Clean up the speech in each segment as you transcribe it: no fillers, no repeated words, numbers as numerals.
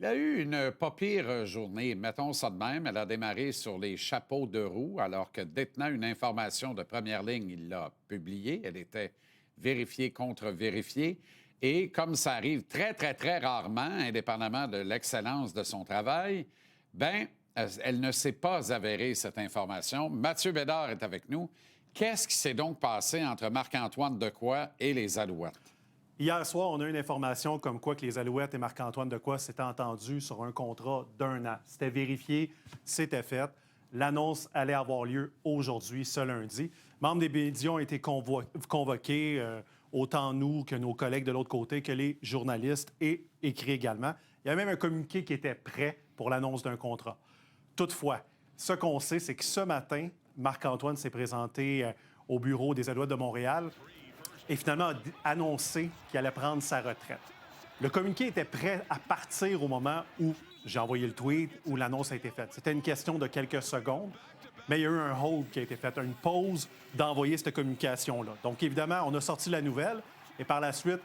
Il a eu une pas pire journée, mettons ça de même. Elle a démarré sur les chapeaux de roue, alors que détenant une information de première ligne, il l'a publiée. Elle était vérifiée contre vérifiée. Et comme ça arrive très, très, très rarement, indépendamment de l'excellence de son travail, ben, elle ne s'est pas avérée, cette information. Mathieu Bédard est avec nous. Qu'est-ce qui s'est donc passé entre Marc-Antoine Dequoy et les Alouettes? Hier soir, on a eu une information comme quoi que les Alouettes et Marc-Antoine Dequoy s'étaient entendus sur un contrat d'1 an. C'était vérifié, c'était fait. L'annonce allait avoir lieu aujourd'hui, ce lundi. Membres des médias ont été convoqués, autant nous que nos collègues de l'autre côté, que les journalistes, et écrits également. Il y a même un communiqué qui était prêt pour l'annonce d'un contrat. Toutefois, ce qu'on sait, c'est que ce matin, Marc-Antoine s'est présenté au bureau des Alouettes de Montréal et finalement a annoncé qu'il allait prendre sa retraite. Le communiqué était prêt à partir au moment où j'ai envoyé le tweet, où l'annonce a été faite. C'était une question de quelques secondes, mais il y a eu un hold qui a été fait, une pause d'envoyer cette communication-là. Donc, évidemment, on a sorti la nouvelle et par la suite,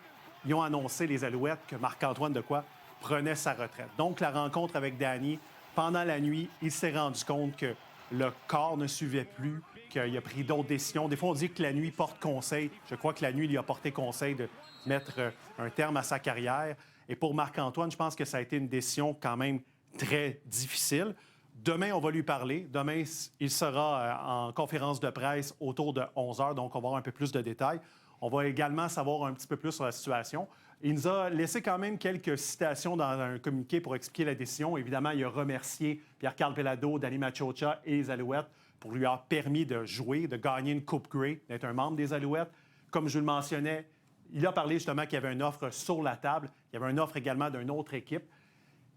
ils ont annoncé, les Alouettes, que Marc-Antoine Dequoy prenait sa retraite. Donc, la rencontre avec Danny, pendant la nuit, il s'est rendu compte que le corps ne suivait plus, qu'il a pris d'autres décisions. Des fois, on dit que la nuit porte conseil. Je crois que la nuit lui a porté conseil de mettre un terme à sa carrière. Et pour Marc-Antoine, je pense que ça a été une décision quand même très difficile. Demain, on va lui parler. Demain, il sera en conférence de presse autour de 11 heures, donc on va avoir un peu plus de détails. On va également savoir un petit peu plus sur la situation. Il nous a laissé quand même quelques citations dans un communiqué pour expliquer la décision. Évidemment, il a remercié Pierre-Carl Pellado, Danny Machocha et les Alouettes pour lui avoir permis de jouer, de gagner une Coupe Grey, d'être un membre des Alouettes. Comme je le mentionnais, il a parlé justement qu'il y avait une offre sur la table. Il y avait une offre également d'une autre équipe.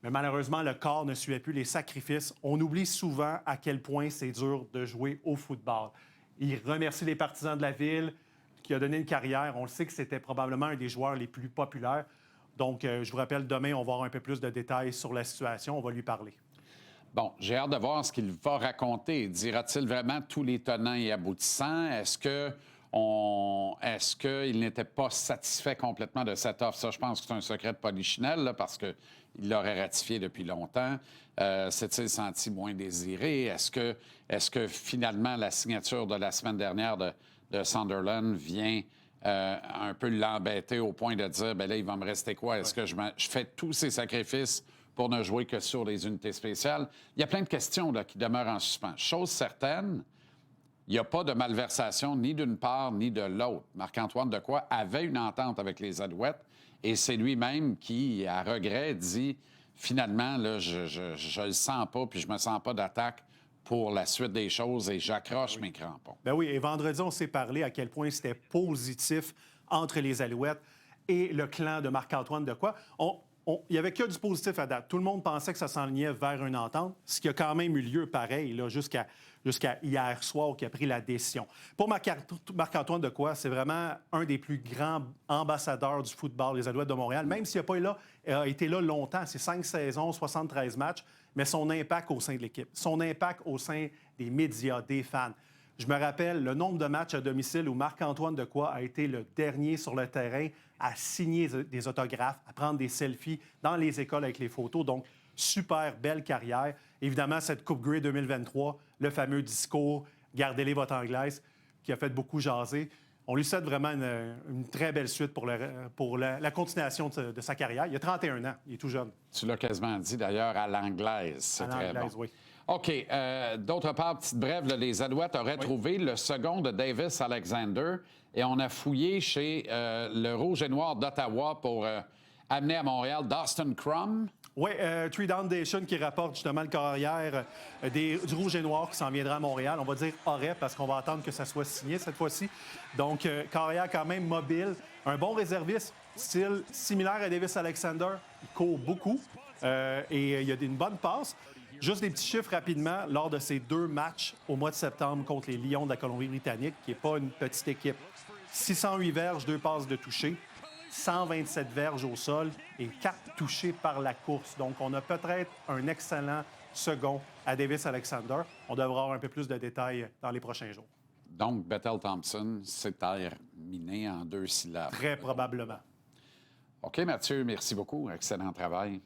Mais malheureusement, le corps ne suivait plus les sacrifices. On oublie souvent à quel point c'est dur de jouer au football. Il remercie les partisans de la ville qui a donné une carrière. On le sait que c'était probablement un des joueurs les plus populaires. Donc, je vous rappelle, demain, on va avoir un peu plus de détails sur la situation. On va lui parler. Bon, j'ai hâte de voir ce qu'il va raconter. Dira-t-il vraiment tous les tenants et aboutissants? Est-ce qu'il n'était pas satisfait complètement de cette offre? Ça, je pense que c'est un secret de polichinelle, là, parce qu'il l'aurait ratifié depuis longtemps. S'est-il senti moins désiré? Est-ce que finalement la signature de la semaine dernière de Sunderland vient un peu l'embêter au point de dire, bien là, il va me rester quoi? Est-ce que je fais tous ces sacrifices pour ne jouer que sur les unités spéciales? Il y a plein de questions là, qui demeurent en suspens. Chose certaine, il n'y a pas de malversation ni d'une part ni de l'autre. Marc-Antoine Dequoy avait une entente avec les Alouettes et c'est lui-même qui, à regret, dit finalement, là, je le sens pas puis je me sens pas d'attaque pour la suite des choses et j'accroche mes crampons. Ben oui, et vendredi, on s'est parlé à quel point c'était positif entre les Alouettes et le clan de Marc-Antoine Dequoy. Il n'y avait que du positif à date. Tout le monde pensait que ça s'enlignait vers une entente, ce qui a quand même eu lieu pareil là, jusqu'à hier soir qui a pris la décision. Pour Marc-Antoine Dequoy, c'est vraiment un des plus grands ambassadeurs du football, les Alouettes de Montréal, même s'il n'a été là longtemps. C'est 5 saisons, 73 matchs, mais son impact au sein de l'équipe, son impact au sein des médias, des fans. Je me rappelle le nombre de matchs à domicile où Marc-Antoine Dequoy a été le dernier sur le terrain à signer des autographes, à prendre des selfies dans les écoles avec les photos. Donc, super belle carrière. Évidemment, cette Coupe Grey 2023, le fameux discours « Gardez-les votre anglaise » qui a fait beaucoup jaser. On lui souhaite vraiment une très belle suite pour la continuation de sa carrière. Il a 31 ans, il est tout jeune. Tu l'as quasiment dit d'ailleurs à l'anglaise. C'est très bon. Oui. OK. D'autre part, petite brève, là, les Alouettes auraient trouvé le second de Davis Alexander et on a fouillé chez le Rouge et Noir d'Ottawa pour amener à Montréal Dawson Crum. Oui, Three Down Nation qui rapporte justement le carrière du Rouge et Noir qui s'en viendra à Montréal. On va dire aurait parce qu'on va attendre que ça soit signé cette fois-ci. Donc, carrière quand même mobile. Un bon réserviste, style similaire à Davis Alexander. Il court beaucoup et il a une bonne passe. Juste des petits chiffres rapidement. Lors de ces 2 matchs au mois de septembre contre les Lions de la Colombie-Britannique, qui n'est pas une petite équipe, 608 verges, 2 passes de toucher. 127 verges au sol et 4 touchés par la course. Donc, on a peut-être un excellent second à Davis Alexander. On devra avoir un peu plus de détails dans les prochains jours. Donc, Bethel Thompson s'est terminé en 2 syllabes. Très probablement. OK, Mathieu, merci beaucoup. Excellent travail.